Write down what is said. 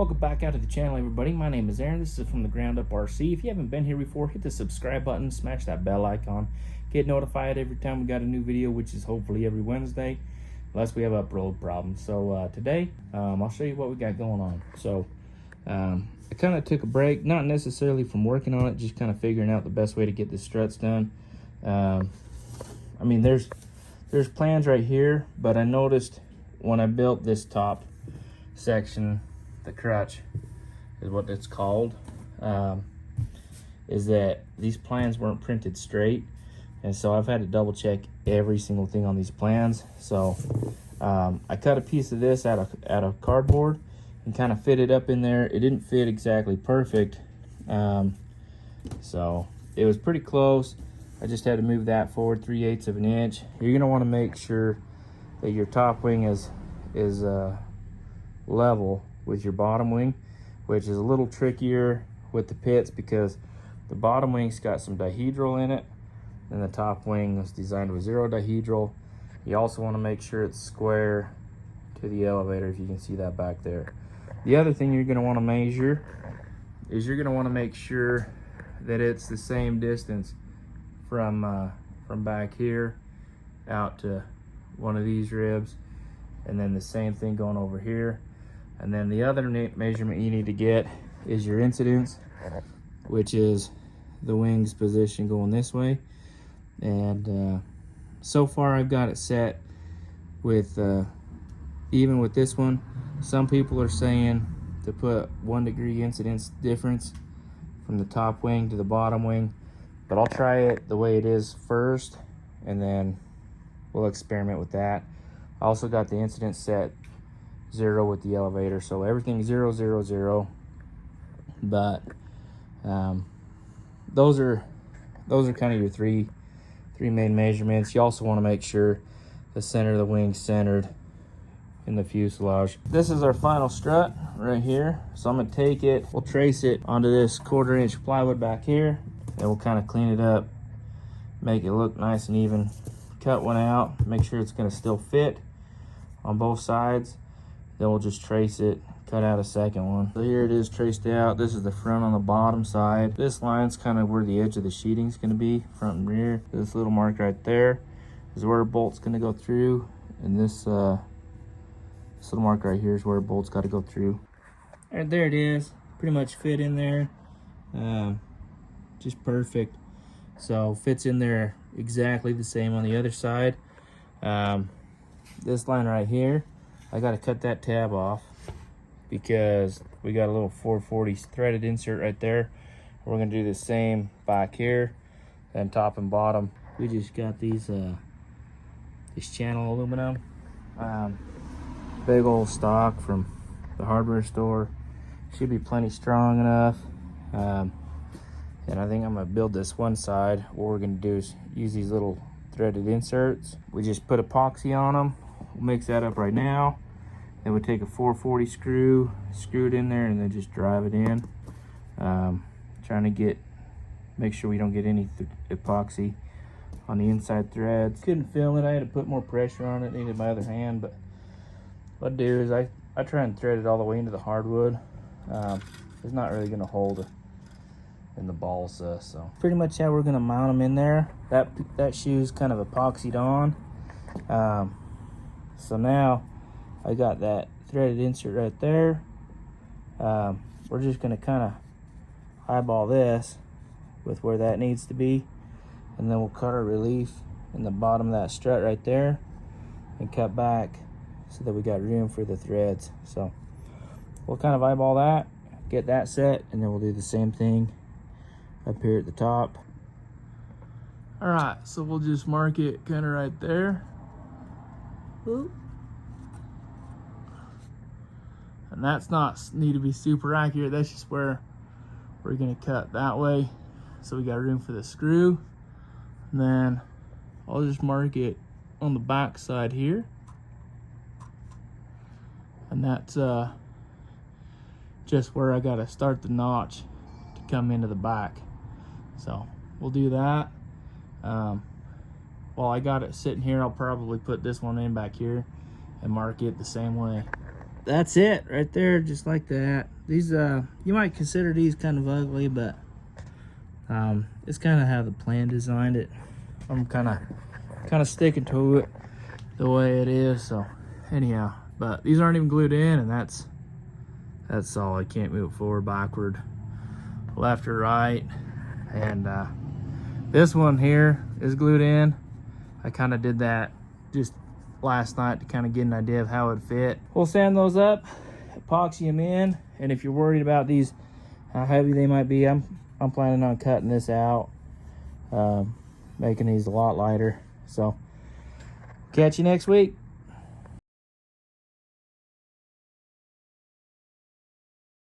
Welcome back out to the channel, everybody. My name is Aaron. This is from the Ground Up RC. If you haven't been here before, hit the subscribe button, smash that bell icon, get notified every time we got a new video, which is hopefully every Wednesday, unless we have upload problems. So today, I'll show you what we got going on. So I kind of took a break, not necessarily from working on it, just kind of figuring out the best way to get the struts done. I mean, there's plans right here, but I noticed when I built this top section, the crutch is what it's called, is that these plans weren't printed straight, and so I've had to double check every single thing on these plans. So I cut a piece of this out of cardboard and kind of fit it up in there. It didn't fit exactly perfect, so it was pretty close. I just had to move that forward 3/8 of an inch. You're gonna want to make sure that your top wing is level with your bottom wing, which is a little trickier with the pits because the bottom wing's got some dihedral in it and the top wing is designed with 0 dihedral. You also want to make sure it's square to the elevator, if you can see that back there. The other thing you're going to want to measure is you're going to want to make sure that it's the same distance from back here out to one of these ribs, and then the same thing going over here. And then the other measurement you need to get is your incidence, which is the wing's position going this way. And so far I've got it set with, even with this one, some people are saying to put 1 degree incidence difference from the top wing to the bottom wing, but I'll try it the way it is first, and then we'll experiment with that. I also got the incidence set 0 with the elevator, so everything 0 0 0. But those are kind of your three main measurements. You also want to make sure the center of the wing's centered in the fuselage. This is our final strut right here, so I'm gonna take it, we'll trace it onto this 1/4 inch plywood back here, and we'll kind of clean it up, make it look nice and even. Cut one out, make sure it's gonna still fit on both sides. Then we'll just trace it, cut out a second one. So here it is traced out. This is the front on the bottom side. This line's kind of where the edge of the sheeting's gonna be, front and rear. This little mark right there is where a bolt's gonna go through, and this little mark right here is where a bolt's gotta go through. And there it is, pretty much fit in there, just perfect. So fits in there exactly the same on the other side. This line right here, I got to cut that tab off because we got a little 440 threaded insert right there. We're going to do the same back here, and top and bottom. We just got these this channel aluminum, big old stock from the hardware store. Should be plenty strong enough. And I think I'm going to build this one side. What we're going to do is use these little threaded inserts. We just put epoxy on them. We'll mix that up right now. Then we take a 440 screw, screw it in there, and then just drive it in. Trying to make sure we don't get any epoxy on the inside threads. Couldn't feel it. I had to put more pressure on it. Needed my other hand, but what I do is I try and thread it all the way into the hardwood. It's not really going to hold in the balsa. So pretty much how we're going to mount them in there. That shoe's kind of epoxied on. So now I got that threaded insert right there. We're just going to kind of eyeball this with where that needs to be, and then we'll cut our relief in the bottom of that strut right there and cut back so that we got room for the threads. So we'll kind of eyeball that, get that set, and then we'll do the same thing up here at the top. All right, so we'll just mark it kind of right there. Oop. And that's not need to be super accurate. That's just where we're gonna cut that way, so we got room for the screw. And then I'll just mark it on the back side here, and that's just where I gotta start the notch to come into the back. So we'll do that. While I got it sitting here, I'll probably put this one in back here and mark it the same way. that's it right there, just like that. These you might consider these kind of ugly, but it's kind of how the plan designed it. I'm kind of sticking to it the way it is. So anyhow, but these aren't even glued in, and that's all. I can't move it forward, backward, left or right. And this one here is glued in. I kind of did that just last night to kind of get an idea of how it fit. We'll sand those up, epoxy them in, and if you're worried about these, how heavy they might be, I'm planning on cutting this out, making these a lot lighter. So catch you next week.